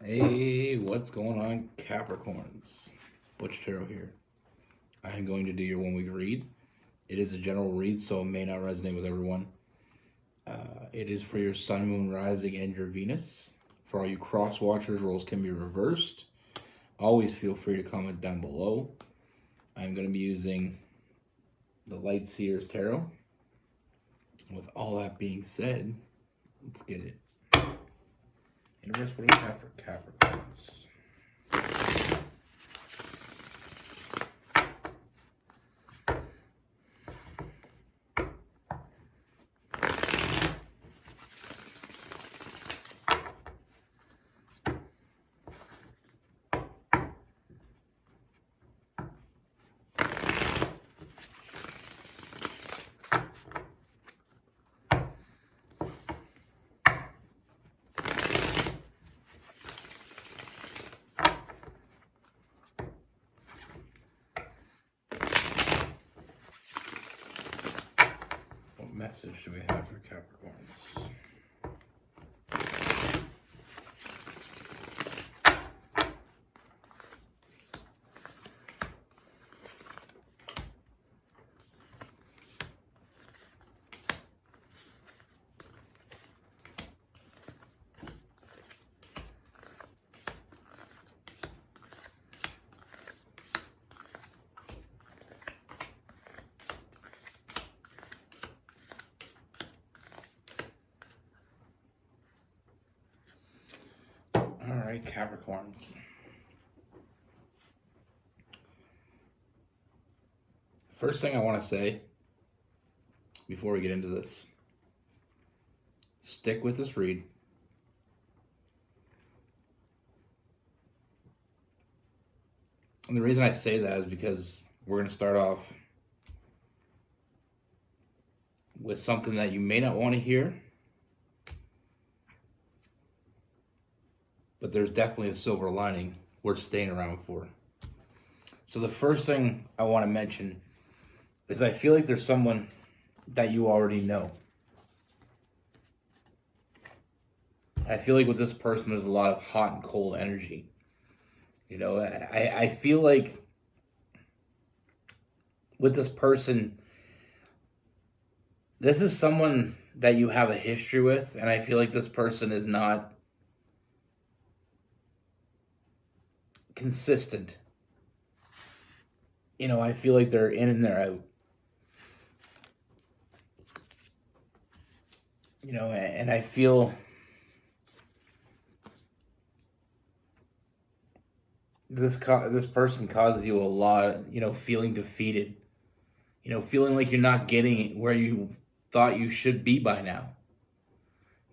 Hey, what's going on, Capricorns? Butch here. I am going to do your 1 week read. It is a general read, so it may not resonate with everyone. It is for your Sun, Moon, Rising, and your Venus. For all you cross watchers, roles can be reversed. Always feel free to comment down below. I'm going to be using the Light Seers Tarot. With all that being said, let's get it. Universe, what do we have for Capricorns? What message do we have for Capricorns? All right, Capricorns. First thing I want to say before we get into this, stick with this read. And the reason I say that is because we're going to start off with something that you may not want to hear, but there's definitely a silver lining worth staying around for. So the first thing I want to mention is I feel like there's someone that you already know. I feel like with this person, there's a lot of hot and cold energy. You know, I feel like with this person, this is someone that you have a history with, and I feel like this person is not consistent. You know, I feel like they're in and they're out. You know, and I feel this person causes you a lot, you know, feeling defeated. You know, feeling like you're not getting where you thought you should be by now.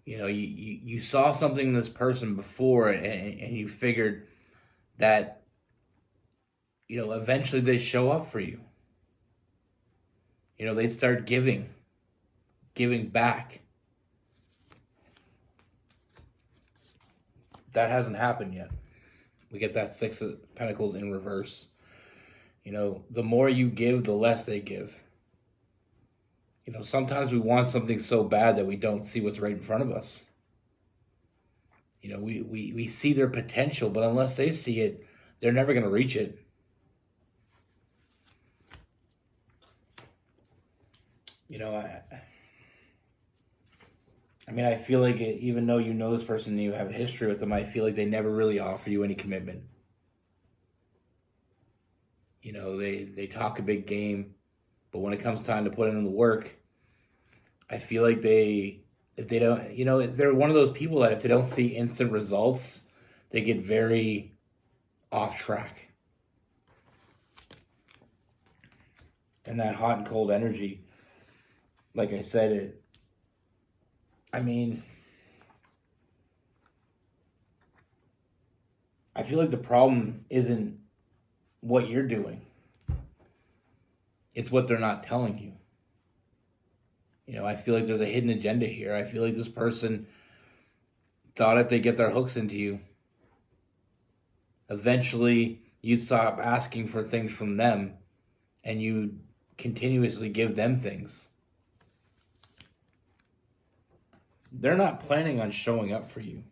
You know, you saw something in this person before and you figured that, you know, eventually they show up for you. You know, they start giving back. That hasn't happened yet. We get that Six of Pentacles in reverse. You know, the more you give, the less they give. You know, sometimes we want something so bad that we don't see what's right in front of us. You know, we see their potential, but unless they see it, they're never going to reach it. You know, I mean, I feel like even though you know this person and you have a history with them, I feel like they never really offer you any commitment. You know, they talk a big game, but when it comes time to put in the work, I feel like if they don't, you know, they're one of those people that if they don't see instant results, they get very off track. And that hot and cold energy, like I said, I feel like the problem isn't what you're doing. It's what they're not telling you. You know, I feel like there's a hidden agenda here. I feel like this person thought if they get their hooks into you, eventually you'd stop asking for things from them and you continuously give them things. They're not planning on showing up for you.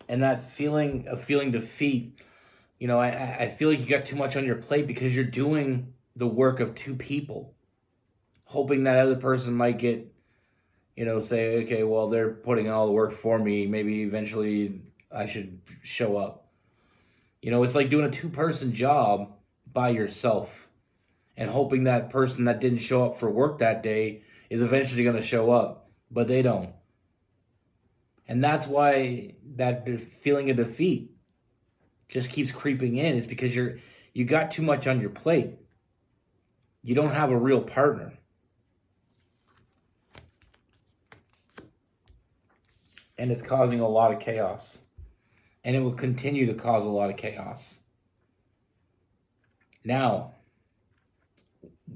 And that feeling of feeling defeat, I feel like you got too much on your plate because you're doing the work of two people, hoping that other person might get, say, okay, well, they're putting in all the work for me. Maybe eventually I should show up. It's like doing a two-person job by yourself and hoping that person that didn't show up for work that day is eventually going to show up, but they don't. And that's why that feeling of defeat just keeps creeping in, is because you got too much on your plate. You don't have a real partner. And it's causing a lot of chaos. And it will continue to cause a lot of chaos. Now,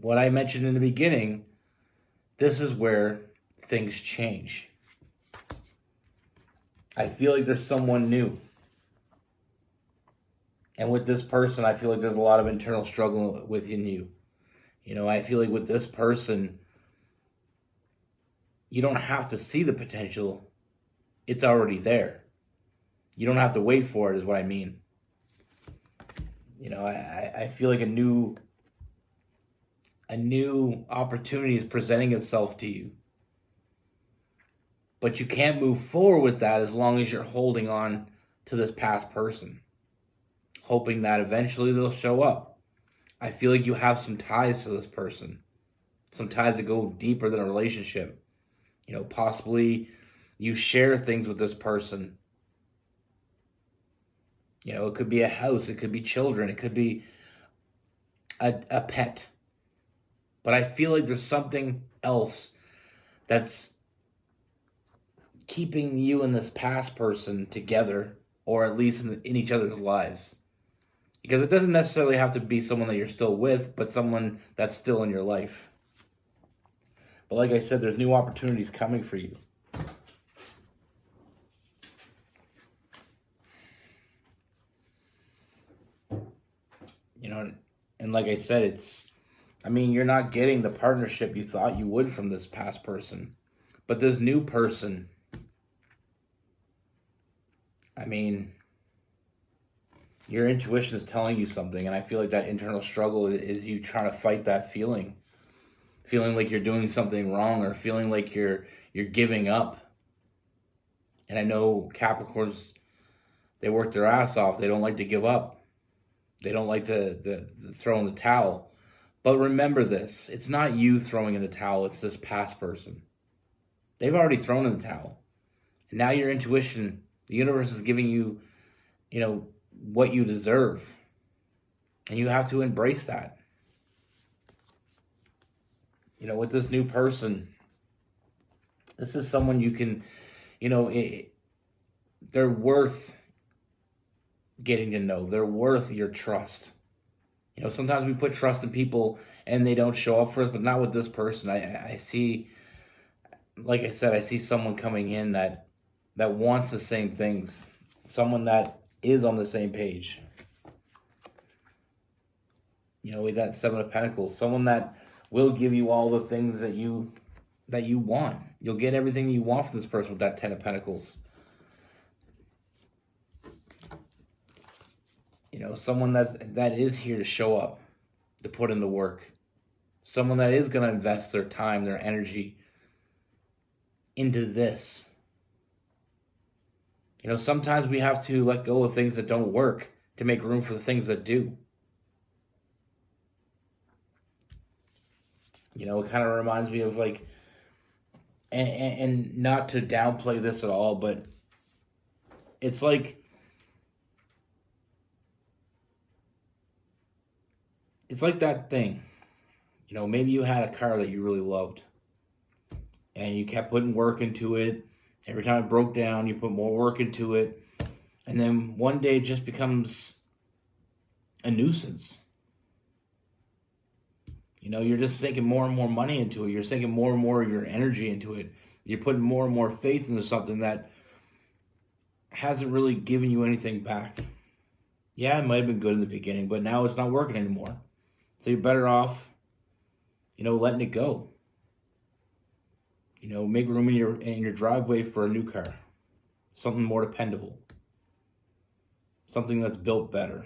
what I mentioned in the beginning, this is where things change. I feel like there's someone new. And with this person, I feel like there's a lot of internal struggle within you. I feel like with this person, you don't have to see the potential. It's already there. You don't have to wait for it, is what I mean. I feel like a new opportunity is presenting itself to you. But you can't move forward with that as long as you're holding on to this past person, hoping that eventually they'll show up. I feel like you have some ties to this person, some ties that go deeper than a relationship. Possibly you share things with this person. It could be a house, it could be children, it could be a pet. But I feel like there's something else that's keeping you and this past person together, or at least in each other's lives. Because it doesn't necessarily have to be someone that you're still with, but someone that's still in your life. But like I said, there's new opportunities coming for you. And like I said, you're not getting the partnership you thought you would from this past person. But this new person, your intuition is telling you something, and I feel like that internal struggle is you trying to fight that feeling like you're doing something wrong, or feeling like you're giving up. And I know Capricorns, they work their ass off. They don't like to give up. They don't like to throw in the towel. But remember this, it's not you throwing in the towel, it's this past person. They've already thrown in the towel. And now your intuition, the universe is giving you, what you deserve. And you have to embrace that. With this new person, this is someone you can, they're worth getting to know. They're worth your trust. Sometimes we put trust in people and they don't show up for us, but not with this person. I see, like I said, I see someone coming in that wants the same things. Someone that is on the same page. With that Seven of Pentacles, someone that will give you all the things that you want. You'll get everything you want from this person with that Ten of Pentacles. Someone that is here to show up, to put in the work. Someone that is going to invest their time, their energy into this. Sometimes we have to let go of things that don't work to make room for the things that do. It kind of reminds me of and not to downplay this at all, but it's like, that thing. Maybe you had a car that you really loved and you kept putting work into it. Every time it broke down, you put more work into it. And then one day it just becomes a nuisance. You're just sinking more and more money into it. You're sinking more and more of your energy into it. You're putting more and more faith into something that hasn't really given you anything back. Yeah, it might have been good in the beginning, but now it's not working anymore. So you're better off, letting it go. Make room in your driveway for a new car. Something more dependable. something that's built better.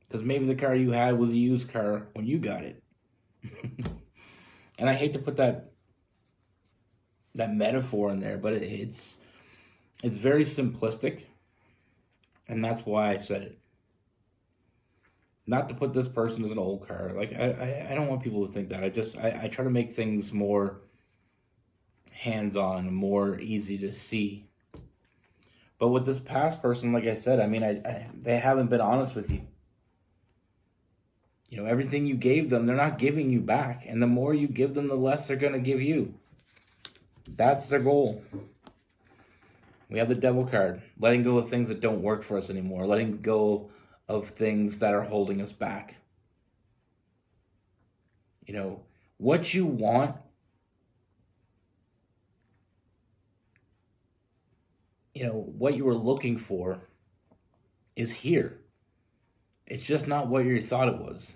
Because maybe the car you had was a used car when you got it. And I hate to put that metaphor in there, but it's very simplistic, and that's why I said it. Not to put this person as an old car. Like, I don't want people to think that. I try to make things more hands-on, more easy to see. But with this past person, like I said, I mean, they haven't been honest with you. You know, everything you gave them, they're not giving you back. And the more you give them, the less they're going to give you. That's their goal. We have the devil card. Letting go of things that don't work for us anymore. Letting go of things that are holding us back. You know, what you want, you know, what you were looking for is here. It's just not what you thought it was.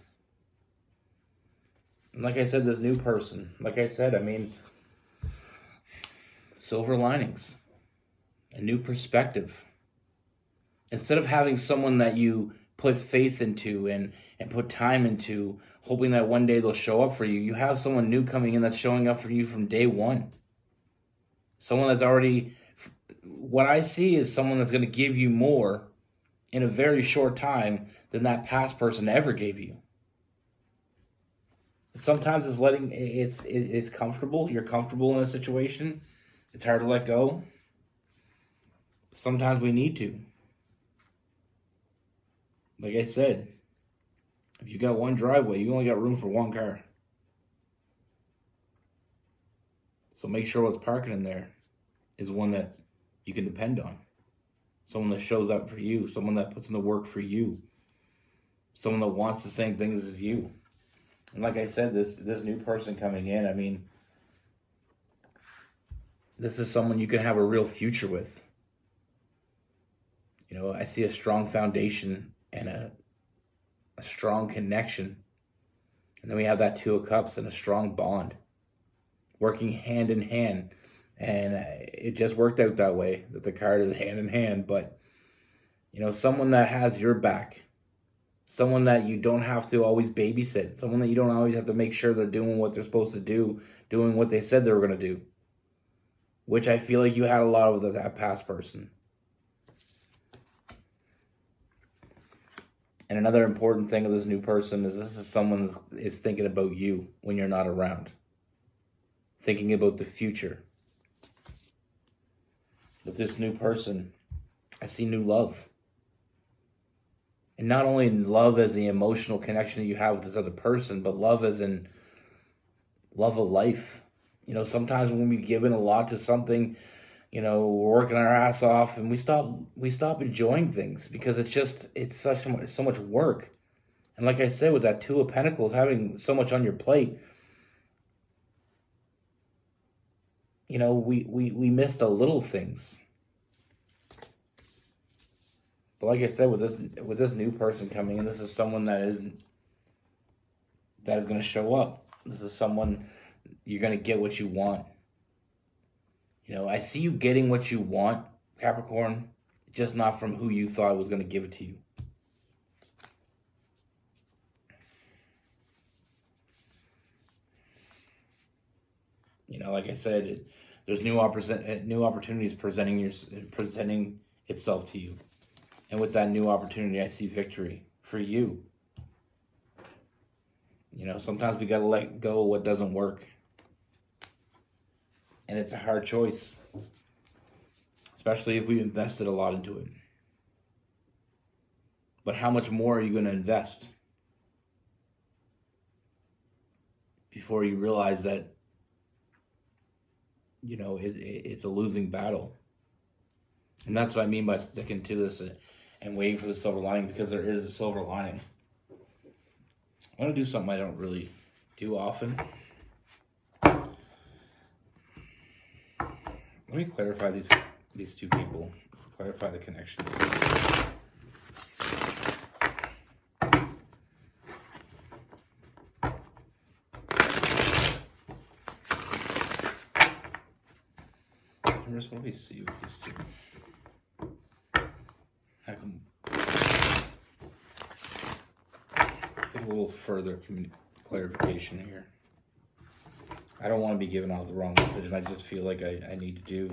And like I said, this new person, like I said, I mean, silver linings, a new perspective. Instead of having someone that you put faith into and put time into, hoping that one day they'll show up for you, you have someone new coming in that's showing up for you from day one. Someone that's already, what I see is someone that's going to give you more in a very short time than that past person ever gave you. Sometimes it's comfortable. You're comfortable in a situation. It's hard to let go. Sometimes we need to. Like I said, if you got one driveway, you only got room for one car. So make sure what's parking in there is one that you can depend on. Someone that shows up for you. Someone that puts in the work for you. Someone that wants the same things as you. And like I said, this new person coming in, I mean, this is someone you can have a real future with. You know, I see a strong foundation and a strong connection. And then we have that Two of Cups and a strong bond. Working hand in hand. And it just worked out that way, that the card is hand in hand. But, you know, someone that has your back. Someone that you don't have to always babysit. Someone that you don't always have to make sure they're doing what they're supposed to do. Doing what they said they were going to do. Which I feel like you had a lot of that past person. And another important thing of this new person is this is someone that is thinking about you when you're not around. Thinking about the future. With this new person, I see new love. And not only love as the emotional connection that you have with this other person, but love as in love of life. You know, sometimes when we give in a lot to something, you know, we're working our ass off and we stop enjoying things because it's so much work. And like I said, with that Two of Pentacles, having so much on your plate, you know, we miss the little things. But like I said, with this new person coming in, this is someone that is going to show up. This is someone you're going to get what you want. You know, I see you getting what you want, Capricorn, just not from who you thought was going to give it to you. You know, like I said, there's new opportunities presenting itself to you. And with that new opportunity, I see victory for you. You know, sometimes we got to let go of what doesn't work. And it's a hard choice. Especially if we invested a lot into it. But how much more are you going to invest? Before you realize that, you know, it's a losing battle. And that's what I mean by sticking to this and waiting for the silver lining, because there is a silver lining. I want to do something I don't really do often. Let me clarify these two people. Let's clarify the connections. Just what do we see with these two? How come a little further clarification here. I don't want to be giving out the wrong message, and I just feel like I need to do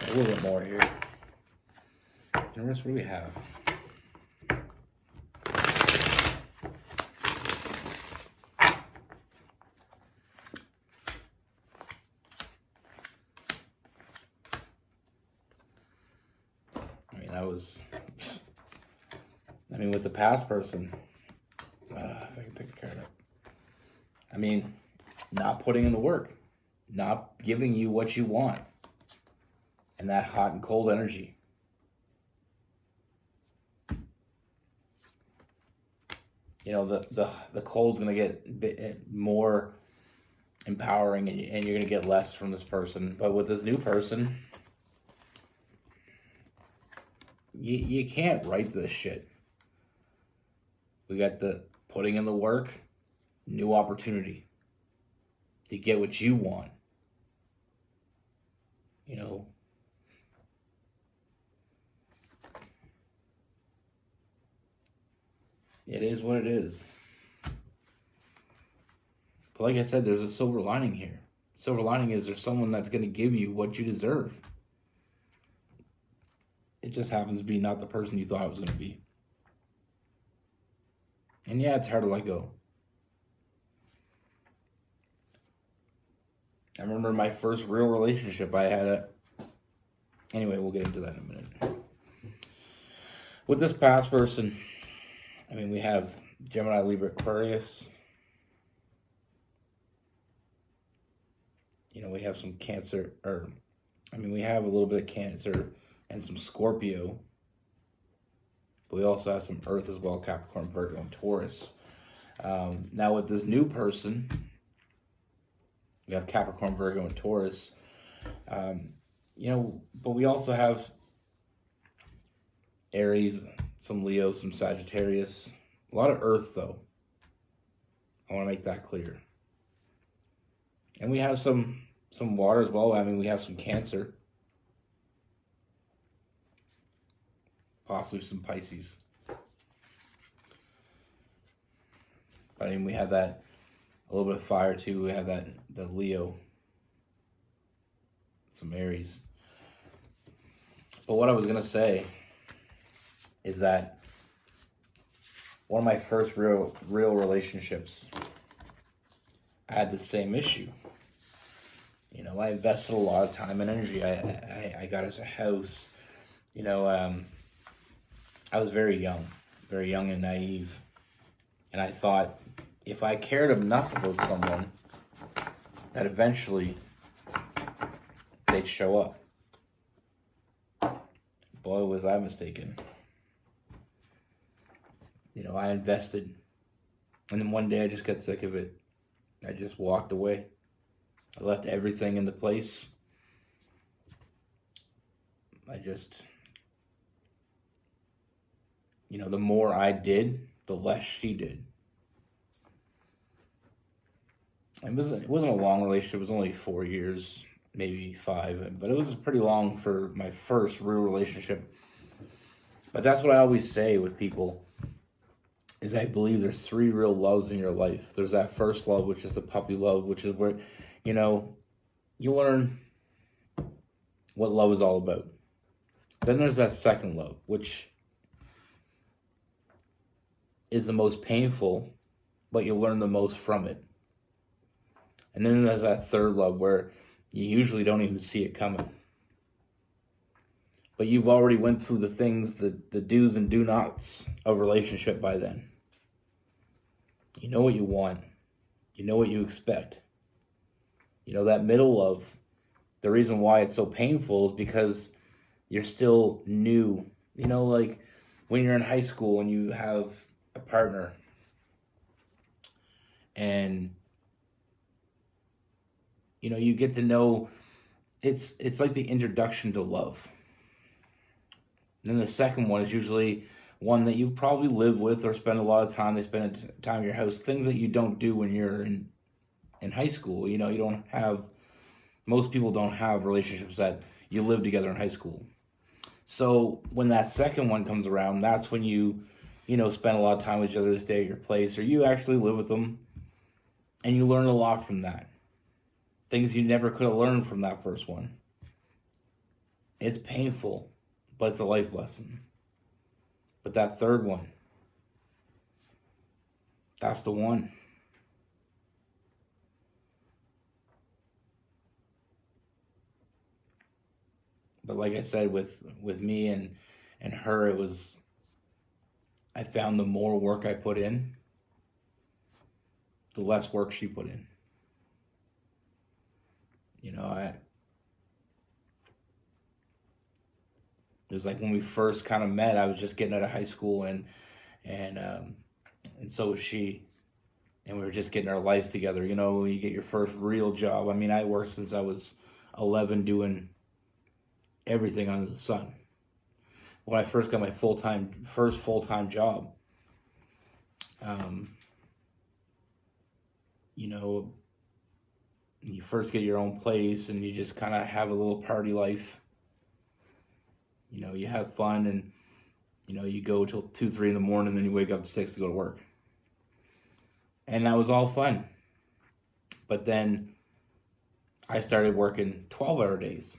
a little bit more here. Notice what do we have? With the past person, if I can pick the card up. Not putting in the work, not giving you what you want, and that hot and cold energy. The cold's gonna get more empowering, and you're gonna get less from this person. But with this new person, you can't write this shit. We got the putting in the work, new opportunity to get what you want. It is what it is. But like I said, there's a silver lining here. Silver lining is there's someone that's going to give you what you deserve. It just happens to be not the person you thought it was going to be. And yeah, it's hard to let go. I remember my first real relationship I had. Anyway, we'll get into that in a minute. With this past person, we have Gemini, Libra, Aquarius. We have some Cancer, we have a little bit of Cancer and some Scorpio. But we also have some Earth as well, Capricorn, Virgo, and Taurus. Now with this new person, we have Capricorn, Virgo, and Taurus. But we also have Aries, some Leo, some Sagittarius. A lot of Earth, though. I want to make that clear. And we have some water as well. We have some Cancer. Possibly some Pisces. We have that, a little bit of fire too. We have the Leo. Some Aries. But what I was going to say is that one of my first real relationships, I had the same issue. I invested a lot of time and energy. I got us a house. I was very young and naive. And I thought if I cared enough about someone, that eventually they'd show up. Boy, was I mistaken. I invested. And then one day I just got sick of it. I just walked away. I left everything in the place. The more I did, the less she did. It wasn't a long relationship. It was only 4 years, maybe 5. But it was pretty long for my first real relationship. But that's what I always say with people, is I believe there's 3 real loves in your life. There's that first love, which is the puppy love, which is where, you learn what love is all about. Then there's that second love, which is the most painful, but you learn the most from it. And then there's that third love where you usually don't even see it coming. But you've already went through the things, the do's and do nots of relationship by then. You know what you want. You know what you expect. That middle love, the reason why it's so painful is because you're still new. Like when you're in high school and you have a partner and you get to know, it's like the introduction to love. And then the second one is usually one that you probably live with or spend a lot of time. They spend time in your house, things that you don't do when you're in high school. You don't have, most people don't have relationships that you live together in high school. So when that second one comes around, that's when you spend a lot of time with each other, to stay at your place, or you actually live with them, and you learn a lot from that. Things you never could have learned from that first one. It's painful, but it's a life lesson. But that third one, that's the one. But like I said, with me and her, it was, I found the more work I put in, the less work she put in. It was like when we first kind of met, I was just getting out of high school, and so was she, and we were just getting our lives together. When you get your first real job. I mean, I worked since I was 11, doing everything under the sun. When I first got my first full-time job, you first get your own place, and you just kind of have a little party life. You have fun, and you go till 2, 3 in the morning, and then you wake up at 6 to go to work. And that was all fun. But then I started working 12-hour days.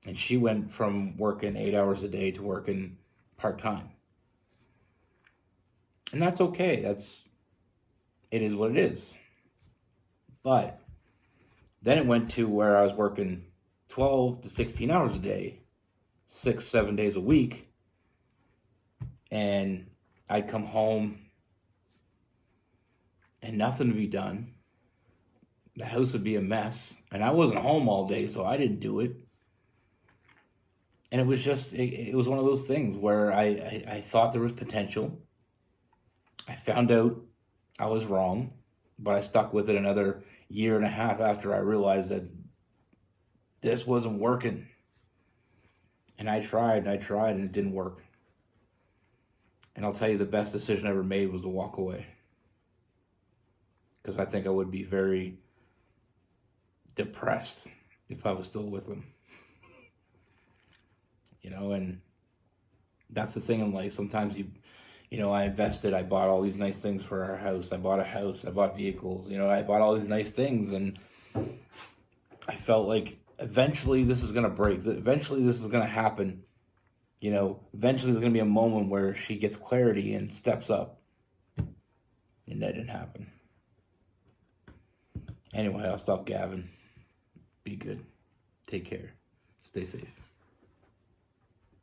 And she went from working 8 hours a day to working part-time. And that's okay. It is what it is. But then it went to where I was working 12 to 16 hours a day, 6, 7 days a week. And I'd come home and nothing to be done. The house would be a mess. And I wasn't home all day, so I didn't do it. And it was just, it was one of those things where I thought there was potential. I found out I was wrong, but I stuck with it another year and a half after I realized that this wasn't working. And I tried, and it didn't work. And I'll tell you, the best decision I ever made was to walk away. Because I think I would be very depressed if I was still with them. And that's the thing in life. Sometimes I invested, I bought all these nice things for our house. I bought a house, I bought vehicles, I bought all these nice things, and I felt like eventually this is going to break. Eventually this is going to happen. Eventually there's going to be a moment where she gets clarity and steps up. And that didn't happen. Anyway, I'll stop gabbing. Be good. Take care. Stay safe.